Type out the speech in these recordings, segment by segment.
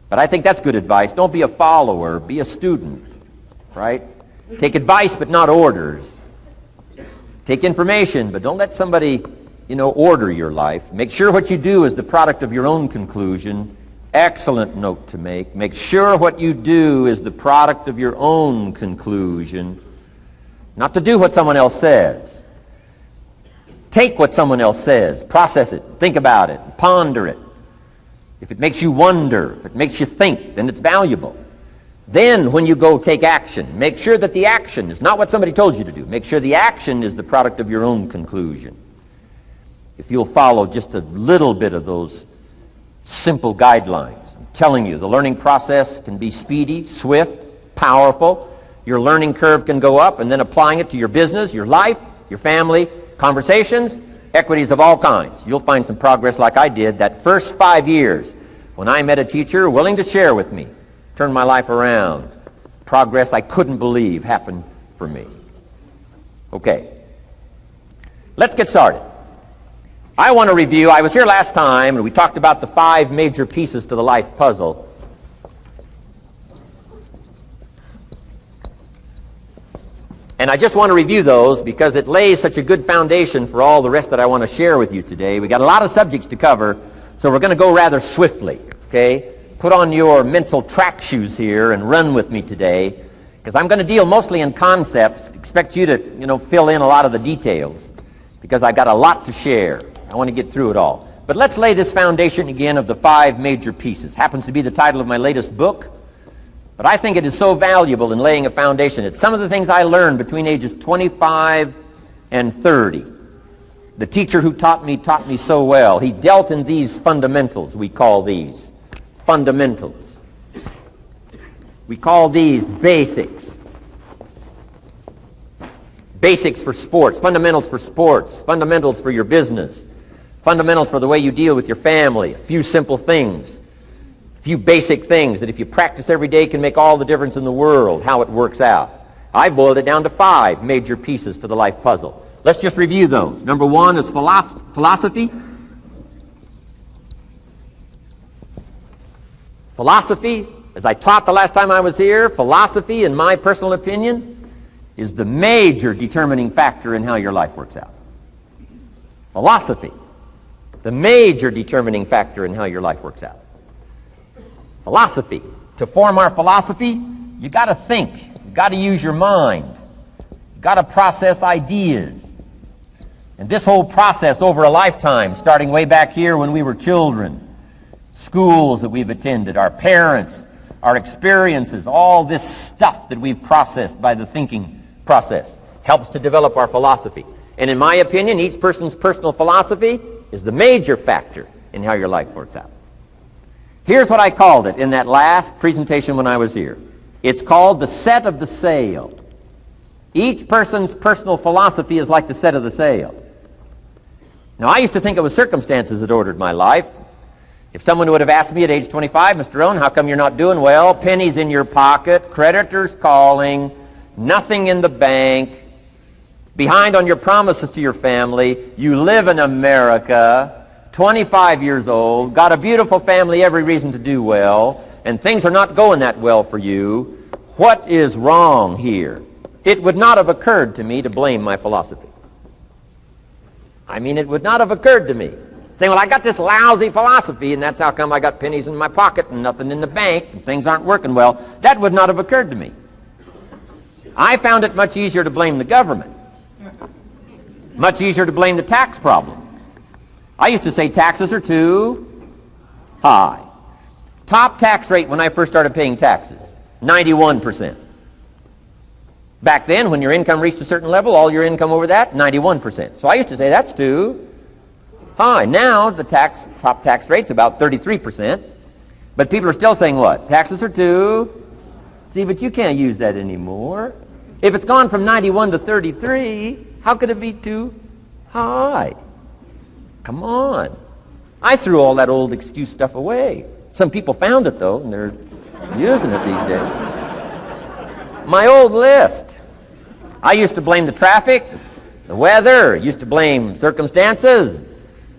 But I think that's good advice. Don't be a follower, be a student, right? Take advice but not orders. Take information, but don't let somebody, order your life. Make sure what you do is the product of your own conclusion. Excellent note to make. Make sure what you do is the product of your own conclusion. Not to do what someone else says. Take what someone else says, process it, think about it, ponder it. If it makes you wonder, if it makes you think, then it's valuable. Then when you go take action, make sure that the action is not what somebody told you to do. Make sure the action is the product of your own conclusion. If you'll follow just a little bit of those simple guidelines, I'm telling you, the learning process can be speedy, swift, powerful. Your learning curve can go up, and then applying it to your business, your life, your family, conversations, equities of all kinds. You'll find some progress like I did that first 5 years when I met a teacher willing to share with me, turned my life around. Progress I couldn't believe happened for me. Okay, let's get started. I want to review, I was here last time and we talked about the 5 major pieces to the life puzzle. And I just want to review those because it lays such a good foundation for all the rest that I want to share with you today. We got a lot of subjects to cover, so we're going to go rather swiftly, okay? Put on your mental track shoes here and run with me today, because I'm going to deal mostly in concepts. Expect you to, fill in a lot of the details, because I've got a lot to share. I want to get through it all. But let's lay this foundation again of the 5 major pieces. Happens to be the title of my latest book. But I think it is so valuable in laying a foundation. It's some of the things I learned between ages 25 and 30. The teacher who taught me so well. He dealt in these fundamentals, we call these. Fundamentals. We call these basics. Basics for sports, fundamentals for sports, fundamentals for your business, fundamentals for the way you deal with your family, a few simple things. Few basic things that if you practice every day can make all the difference in the world, how it works out. I boiled it down to 5 major pieces to the life puzzle. Let's just review those. Number 1 is philosophy. Philosophy, as I taught the last time I was here, philosophy, in my personal opinion, is the major determining factor in how your life works out. Philosophy, the major determining factor in how your life works out. Philosophy. To form our philosophy, you got to think. You got to use your mind. You got to process ideas. And this whole process over a lifetime, starting way back here when we were children, schools that we've attended, our parents, our experiences, all this stuff that we've processed by the thinking process helps to develop our philosophy. And in my opinion, each person's personal philosophy is the major factor in how your life works out. Here's what I called it in that last presentation when I was here. It's called the set of the sail. Each person's personal philosophy is like the set of the sail. Now, I used to think it was circumstances that ordered my life. If someone would have asked me at age 25, Mr. Rohn, how come you're not doing well? Pennies in your pocket, creditors calling, nothing in the bank, behind on your promises to your family, you live in America, 25 years old, got a beautiful family, every reason to do well, and things are not going that well for you. What is wrong here? It would not have occurred to me to blame my philosophy. I mean, it would not have occurred to me. Saying, well, I got this lousy philosophy, and that's how come I got pennies in my pocket and nothing in the bank, and things aren't working well. That would not have occurred to me. I found it much easier to blame the government. Much easier to blame the tax problem. I used to say taxes are too high. Top tax rate when I first started paying taxes, 91%. Back then, when your income reached a certain level, all your income over that, 91%. So I used to say that's too high. Now the top tax rate's about 33%. But people are still saying what? Taxes are too. See, but you can't use that anymore. If it's gone from 91 to 33, how could it be too high? Come on. I threw all that old excuse stuff away. Some people found it, though, and they're using it these days. My old list. I used to blame the traffic, the weather, used to blame circumstances,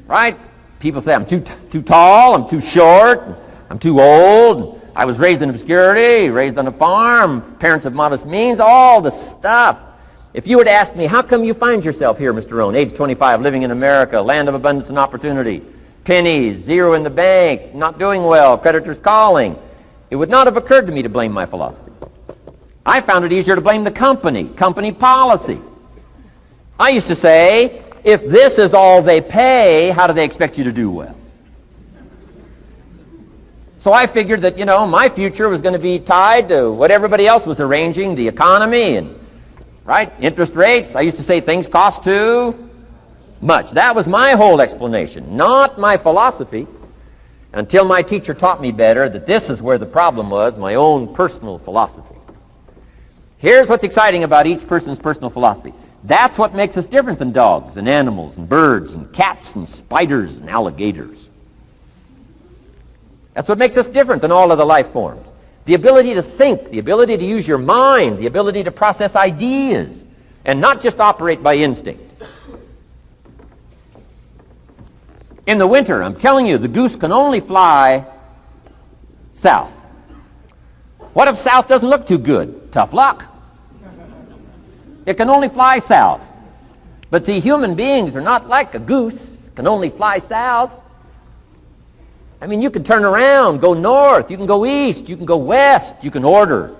right? People say I'm too tall, I'm too short, I'm too old, I was raised in obscurity, raised on a farm, parents of modest means, all the stuff. If you were to ask me, how come you find yourself here, Mr. Rohn, age 25, living in America, land of abundance and opportunity, pennies, zero in the bank, not doing well, creditors calling, it would not have occurred to me to blame my philosophy. I found it easier to blame the company policy. I used to say, if this is all they pay, how do they expect you to do well? So I figured that, my future was going to be tied to what everybody else was arranging, the economy and, right, interest rates. I used to say things cost too much. That was my whole explanation, not my philosophy, until my teacher taught me better that this is where the problem was, my own personal philosophy. Here's what's exciting about each person's personal philosophy. That's what makes us different than dogs and animals and birds and cats and spiders and alligators. That's what makes us different than all of the life forms. The ability to think, the ability to use your mind, the ability to process ideas, and not just operate by instinct. In the winter, I'm telling you, the goose can only fly south. What if south doesn't look too good? Tough luck. It can only fly south. But see, human beings are not like a goose, can only fly south. I mean, you can turn around, go north, you can go east, you can go west, you can order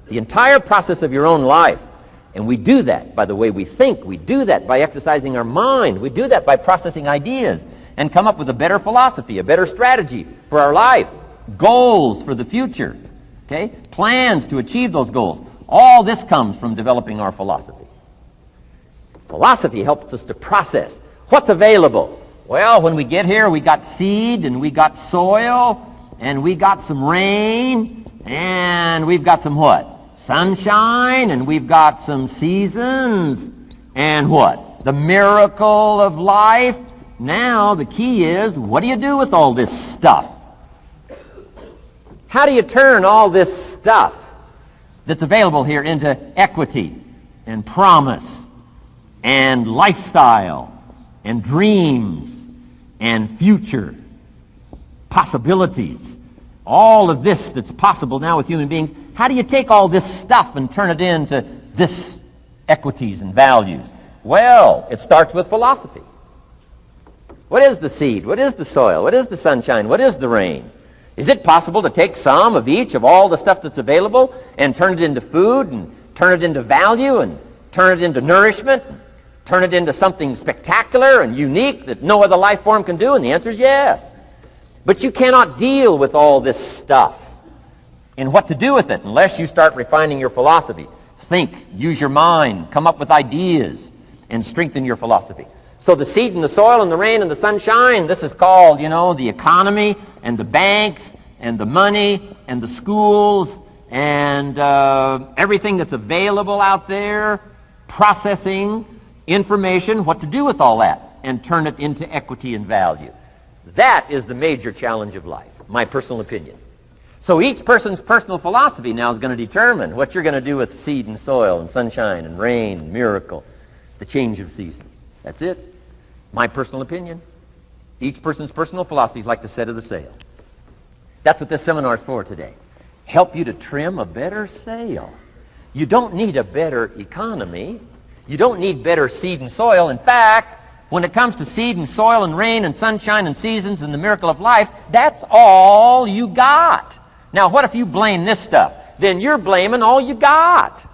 the entire process of your own life. And we do that by the way we think. We do that by exercising our mind. We do that by processing ideas and come up with a better philosophy, a better strategy for our life, goals for the future, okay? Plans to achieve those goals. All this comes from developing our philosophy. Philosophy helps us to process what's available. Well, when we get here, we got seed, and we got soil, and we got some rain, and we've got some what? Sunshine, and we've got some seasons, and what? The miracle of life. Now, the key is, what do you do with all this stuff? How do you turn all this stuff that's available here into equity and promise and lifestyle and dreams and future possibilities? All of this that's possible now with human beings, how do you take all this stuff and turn it into this equities and values? Well, it starts with philosophy. What is the seed? What is the soil? What is the sunshine? What is the rain? Is it possible to take some of each of all the stuff that's available and turn it into food and turn it into value and turn it into nourishment and turn it into something spectacular and unique that no other life form can do? And the answer is yes. But you cannot deal with all this stuff and what to do with it unless you start refining your philosophy. Think, use your mind, come up with ideas, and strengthen your philosophy. So the seed and the soil and the rain and the sunshine, this is called, the economy and the banks and the money and the schools and everything that's available out there, processing information, what to do with all that, and turn it into equity and value. That is the major challenge of life, my personal opinion. So each person's personal philosophy now is going to determine what you're going to do with seed and soil and sunshine and rain and miracle, the change of seasons. That's it. My personal opinion. Each person's personal philosophy is like the set of the sail. That's what this seminar is for today. Help you to trim a better sail. You don't need a better economy. You don't need better seed and soil. In fact, when it comes to seed and soil and rain and sunshine and seasons and the miracle of life, that's all you got. Now, what if you blame this stuff? Then you're blaming all you got.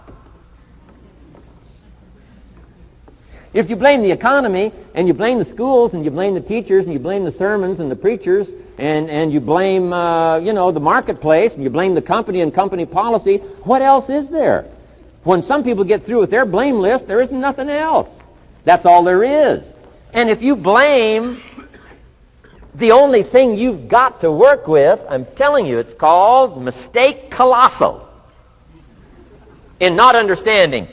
If you blame the economy, and you blame the schools, and you blame the teachers, and you blame the sermons and the preachers, and you blame, the marketplace, and you blame the company and company policy, what else is there? When some people get through with their blame list, there isn't nothing else. That's all there is. And if you blame the only thing you've got to work with, I'm telling you, it's called mistake colossal in not understanding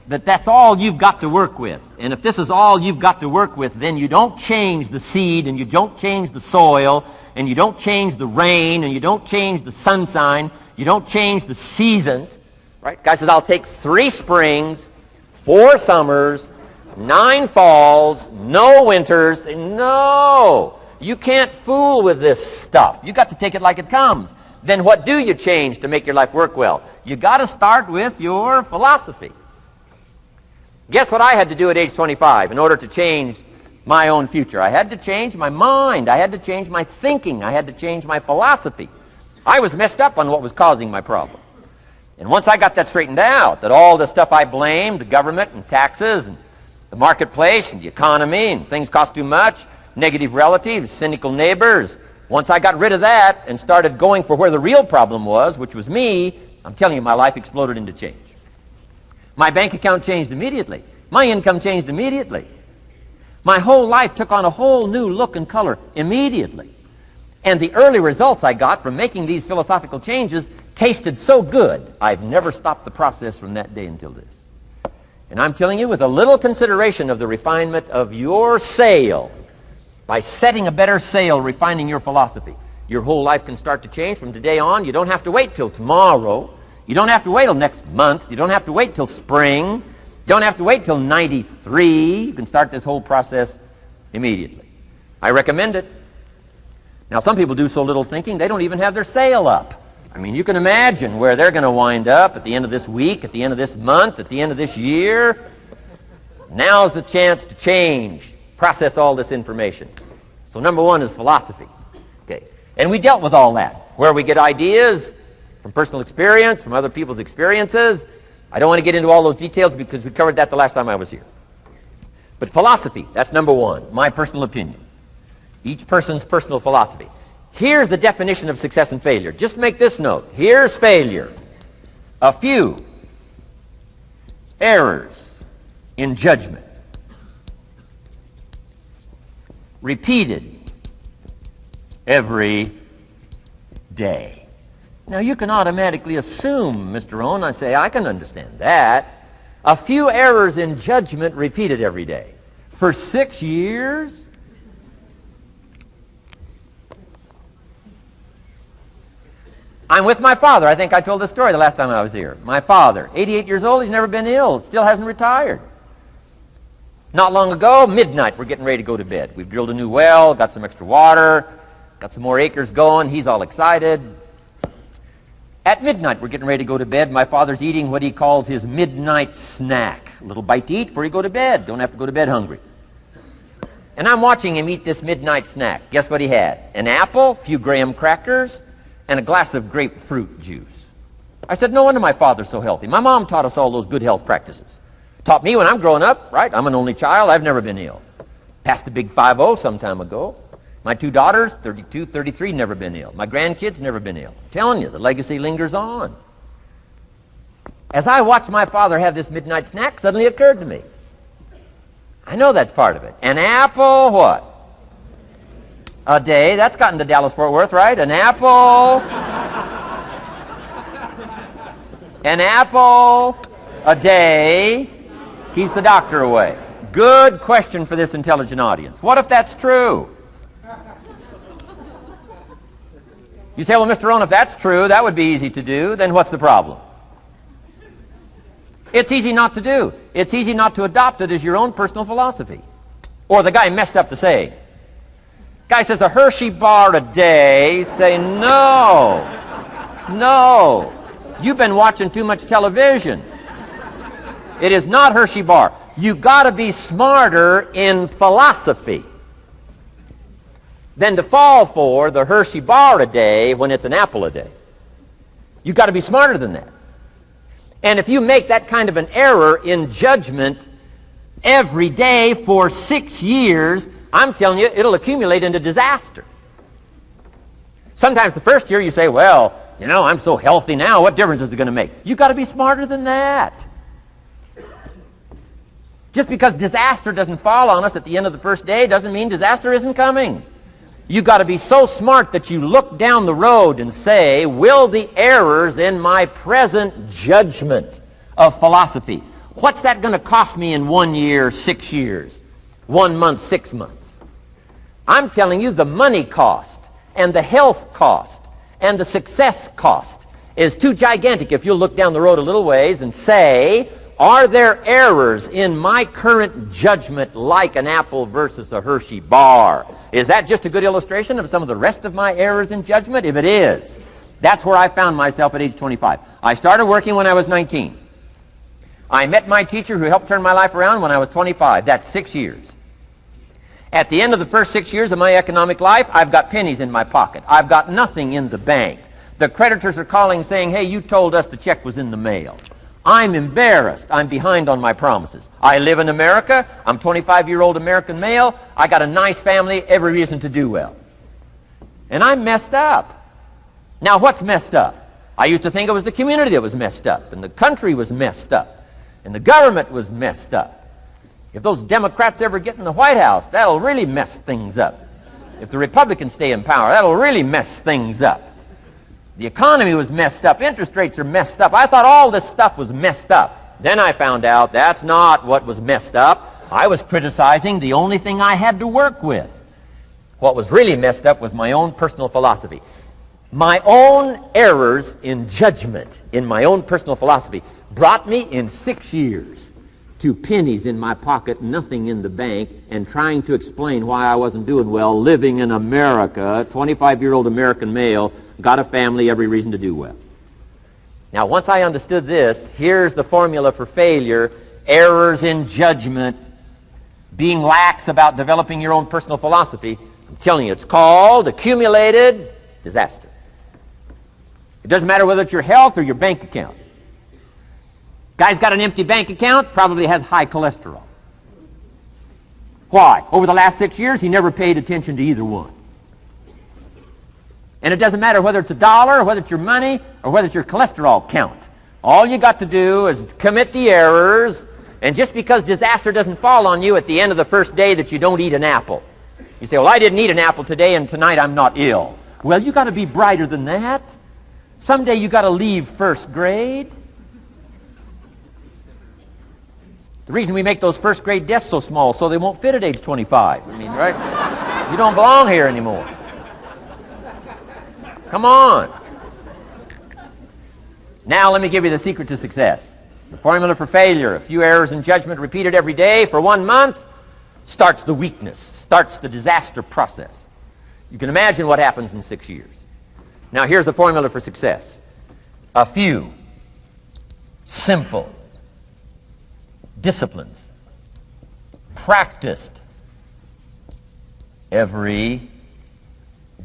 that that's all you've got to work with. And if this is all you've got to work with, then you don't change the seed, and you don't change the soil, and you don't change the rain, and you don't change the sunshine, you don't change the seasons. Right? Guy says, I'll take 3 springs, 4 summers, 9 falls, no winters. No! You can't fool with this stuff. You've got to take it like it comes. then what do you change to make your life work well? You got to start with your philosophy. Guess what I had to do at age 25 in order to change my own future? I had to change my mind. I had to change my thinking. I had to change my philosophy. I was messed up on what was causing my problem. And once I got that straightened out, that all the stuff I blamed, the government and taxes and the marketplace and the economy and things cost too much, negative relatives, cynical neighbors, once I got rid of that and started going for where the real problem was, which was me, I'm telling you, my life exploded into change. My bank account changed immediately. My income changed immediately. My whole life took on a whole new look and color immediately. And the early results I got from making these philosophical changes tasted so good, I've never stopped the process from that day until this. And I'm telling you, with a little consideration of the refinement of your sail, by setting a better sail, refining your philosophy, your whole life can start to change from today on. You don't have to wait till tomorrow. You don't have to wait till next month. You don't have to wait till spring. You don't have to wait till 93. You can start this whole process immediately. I recommend it. Now, some people do so little thinking, they don't even have their sail up. I mean, you can imagine where they're going to wind up at the end of this week, at the end of this month, at the end of this year. Now's the chance to change, process all this information. So number one is philosophy. Okay. And we dealt with all that, where we get ideas from personal experience, from other people's experiences. I don't want to get into all those details because we covered that the last time I was here. But philosophy, that's number one, my personal opinion. Each person's personal philosophy. Here's the definition of success and failure. Just make this note. Here's failure. A few errors in judgment, repeated every day. Now, you can automatically assume, Mr. Rohn, I say, I can understand that. A few errors in judgment repeated every day. For 6 years? I'm with my father. I think I told this story the last time I was here. My father, 88 years old, he's never been ill, still hasn't retired. Not long ago, midnight, we're getting ready to go to bed. We've drilled a new well, got some extra water, got some more acres going. He's all excited. At midnight, we're getting ready to go to bed. My father's eating what he calls his midnight snack. A little bite to eat before you go to bed. Don't have to go to bed hungry. And I'm watching him eat this midnight snack. Guess what he had? An apple, a few graham crackers, and a glass of grapefruit juice. I said, no wonder my father's so healthy. My mom taught us all those good health practices. Taught me when I'm growing up, right? I'm an only child. I've never been ill. Passed the big 5-0 some time ago. My 2 daughters, 32, 33, never been ill. My grandkids, never been ill. I'm telling you, the legacy lingers on. As I watched my father have this midnight snack, suddenly it occurred to me. I know that's part of it. An apple, what? A day. That's gotten to Dallas-Fort Worth, right? An apple. An apple a day keeps the doctor away. Good question for this intelligent audience. What if that's true? You say, well, Mr. Rohn, if that's true, that would be easy to do. Then what's the problem? It's easy not to do. It's easy not to adopt it as your own personal philosophy. Or the guy messed up the saying. Guy says a Hershey bar a day. Say, no. No. You've been watching too much television. It is not Hershey bar. You got to be smarter in philosophy than to fall for the Hershey bar a day when it's an apple a day. You've got to be smarter than that. And if you make that kind of an error in judgment every day for 6 years, I'm telling you, it'll accumulate into disaster. Sometimes the first year you say, well, you know, I'm so healthy now, what difference is it going to make? You've got to be smarter than that. Just because disaster doesn't fall on us at the end of the first day doesn't mean disaster isn't coming. You've got to be so smart that you look down the road and say, will the errors in my present judgment of philosophy, what's that going to cost me in 1 year, 6 years, 1 month, 6 months? I'm telling you, the money cost and the health cost and the success cost is too gigantic if you'll look down the road a little ways and say, are there errors in my current judgment like an apple versus a Hershey bar? Is that just a good illustration of some of the rest of my errors in judgment? If it is, That's where I found myself at age 25. I started working when I was 19. I met my teacher who helped turn my life around when I was 25. That's 6 years. At the end of the first 6 years of my economic life, I've got pennies in my pocket. I've got nothing in the bank. The creditors are calling saying, hey, you told us the check was in the mail. I'm embarrassed. I'm behind on my promises. I live in America. I'm 25-year-old American male. I got a nice family, every reason to do well. And I'm messed up. Now, what's messed up? I used to think it was the community that was messed up, and the country was messed up, and the government was messed up. If those Democrats ever get in the White House, that'll really mess things up. If the Republicans stay in power, that'll really mess things up. The economy was messed up. Interest rates are messed up. I thought all this stuff was messed up. Then I found out that's not what was messed up. I was criticizing the only thing I had to work with. What was really messed up was my own personal philosophy. My own errors in judgment in my own personal philosophy brought me in 6 years to pennies in my pocket, nothing in the bank, and trying to explain why I wasn't doing well, living in America, 25-year-old American male, got a family, every reason to do well. Now, once I understood this, here's the formula for failure: errors in judgment, being lax about developing your own personal philosophy. I'm telling you, it's called accumulated disaster. It doesn't matter whether it's your health or your bank account. Guy's got an empty bank account, probably has high cholesterol. Why? Over the last 6 years, he never paid attention to either one. And it doesn't matter whether it's a dollar, or whether it's your money, or whether it's your cholesterol count. All you got to do is commit the errors, and just because disaster doesn't fall on you at the end of the first day that you don't eat an apple. You say, well, I didn't eat an apple today, and tonight I'm not ill. Well, you got to be brighter than that. Someday you got to leave first grade. The reason we make those first grade desks so small so they won't fit at age 25. I mean, right? You don't belong here anymore. Come on. Now let me give you the secret to success. The formula for failure: a few errors in judgment repeated every day for 1 month starts the weakness, starts the disaster process. You can imagine what happens in 6 years. Now here's the formula for success: a few simple disciplines practiced every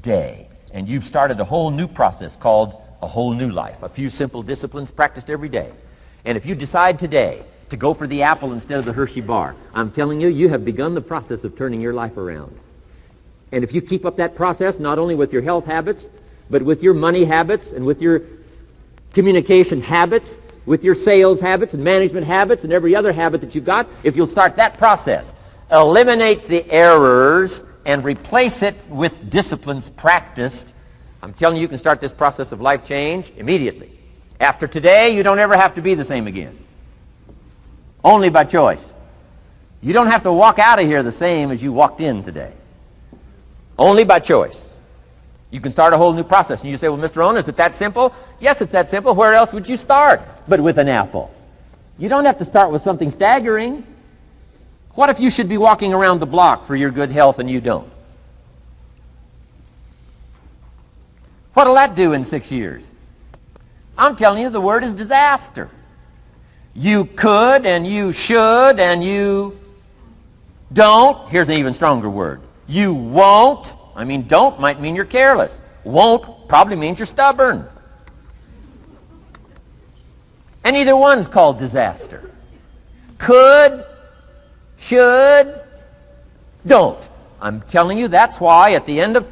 day. And you've started a whole new process called a whole new life. A few simple disciplines practiced every day. And if you decide today to go for the apple instead of the Hershey bar, I'm telling you, you have begun the process of turning your life around. And if you keep up that process, not only with your health habits, but with your money habits and with your communication habits, with your sales habits and management habits and every other habit that you've got, if you'll start that process, eliminate the errors and replace it with disciplines practiced, I'm telling you, you can start this process of life change immediately. After today, you don't ever have to be the same again. Only by choice. You don't have to walk out of here the same as you walked in today. Only by choice. You can start a whole new process. And you say, well, Mr. Rohn, is it that simple? Yes, it's that simple. Where else would you start but with an apple? You don't have to start with something staggering. What if you should be walking around the block for your good health and you don't? What'll that do in 6 years? I'm telling you, the word is disaster. You could and you should and you don't. Here's an even stronger word. You won't. I mean, don't might mean you're careless. Won't probably means you're stubborn. And either one's called disaster. Could, should, don't. I'm telling you, that's why at the end of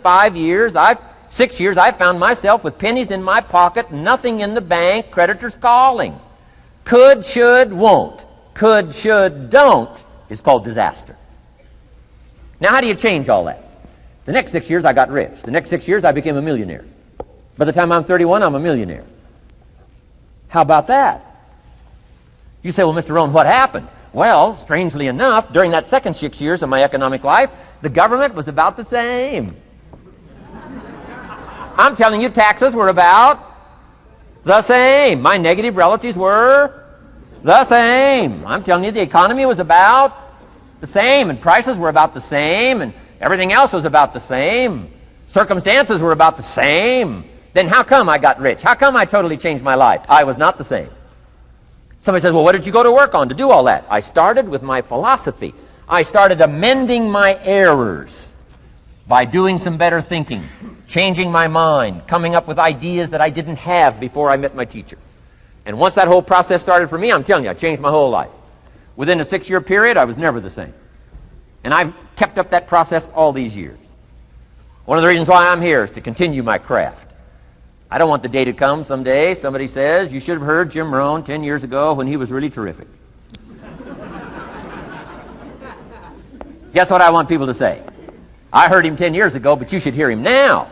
6 years, I found myself with pennies in my pocket, nothing in the bank, creditors calling. Could, should, won't. Could, should, don't is called disaster. Now, how do you change all that? The next 6 years, I got rich. The next 6 years, I became a millionaire. By the time I'm 31, I'm a millionaire. How about that? You say, well, Mr. Rohn, what happened? Well, strangely enough, during that second 6 years of my economic life, the government was about the same. I'm telling you, taxes were about the same. My negative relatives were the same. I'm telling you, the economy was about the same, and prices were about the same, and everything else was about the same. Circumstances were about the same. Then how come I got rich? How come I totally changed my life? I was not the same. Somebody says, well, what did you go to work on to do all that? I started with my philosophy. I started amending my errors by doing some better thinking, changing my mind, coming up with ideas that I didn't have before I met my teacher. And once that whole process started for me, I'm telling you, I changed my whole life. Within a 6-year period, I was never the same. And I've kept up that process all these years. One of the reasons why I'm here is to continue my craft. I don't want the day to come someday somebody says, you should have heard Jim Rohn 10 years ago when he was really terrific. Guess what I want people to say? I heard him 10 years ago, but you should hear him now.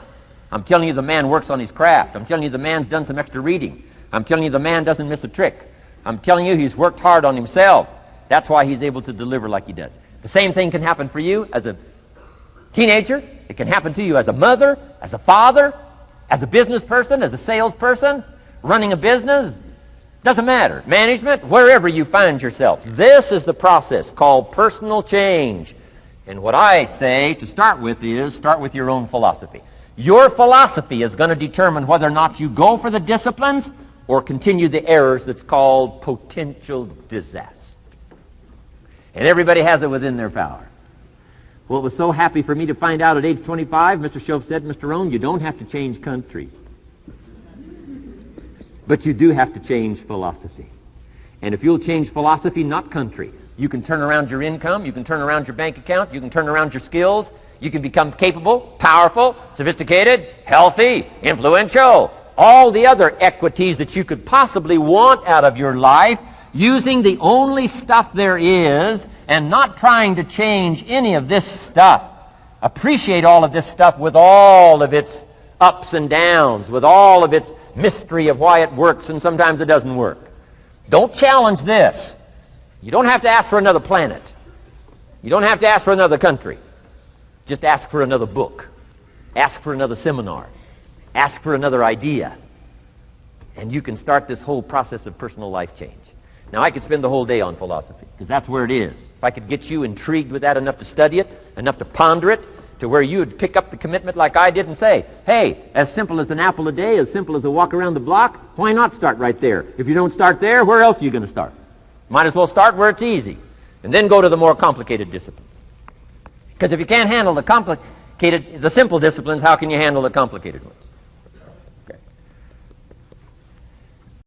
I'm telling you the man works on his craft. I'm telling you the man's done some extra reading. I'm telling you the man doesn't miss a trick. I'm telling you he's worked hard on himself. That's why he's able to deliver like he does. The same thing can happen for you as a teenager. It can happen to you as a mother, as a father, as a business person, as a salesperson, running a business. Doesn't matter. Management, wherever you find yourself. This is the process called personal change. And what I say to start with is start with your own philosophy. Your philosophy is going to determine whether or not you go for the disciplines or continue the errors that's called potential disaster. And everybody has it within their power. Well, it was so happy for me to find out at age 25, Mr. Shoaff said, Mr. Rohn, you don't have to change countries. But you do have to change philosophy. And if you'll change philosophy, not country, you can turn around your income, you can turn around your bank account, you can turn around your skills, you can become capable, powerful, sophisticated, healthy, influential, all the other equities that you could possibly want out of your life using the only stuff there is and not trying to change any of this stuff. Appreciate all of this stuff with all of its ups and downs, with all of its mystery of why it works and sometimes it doesn't work. Don't challenge this. You don't have to ask for another planet. You don't have to ask for another country. Just ask for another book. Ask for another seminar. Ask for another idea. And you can start this whole process of personal life change. Now, I could spend the whole day on philosophy, because that's where it is. If I could get you intrigued with that enough to study it, enough to ponder it, to where you would pick up the commitment like I did and say, hey, as simple as an apple a day, as simple as a walk around the block, why not start right there? If you don't start there, where else are you going to start? Might as well start where it's easy, and then go to the more complicated disciplines. Because if you can't handle the simple disciplines, how can you handle the complicated ones?